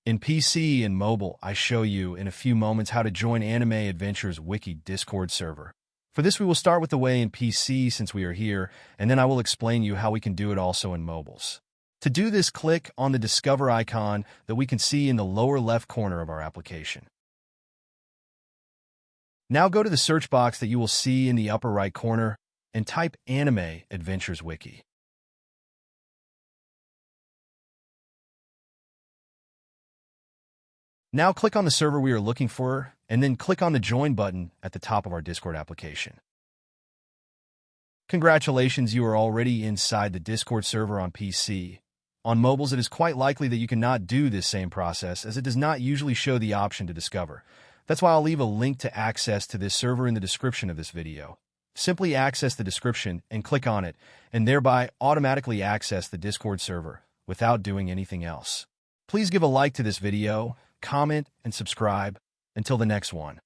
In PC and mobile, I show you in a few moments how to join Anime Adventures Wiki Discord server. For this, we will start with the way in PC since we are here, and then I will explain you how we can do it also in mobiles. To do this, click on the Discover icon that we can see in the lower left corner of our application. Now go to the search box that you will see in the upper right corner and type Anime Adventures Wiki. Now click on the server we are looking for, and then click on the Join button at the top of our Discord application. Congratulations, you are already inside the Discord server on PC. On mobiles, it is quite likely that you cannot do this same process, as it does not usually show the option to discover. That's why I'll leave a link to access to this server in the description of this video. Simply access the description and click on it, and thereby automatically access the Discord server without doing anything else. Please give a like to this video, comment, and subscribe. Until the next one.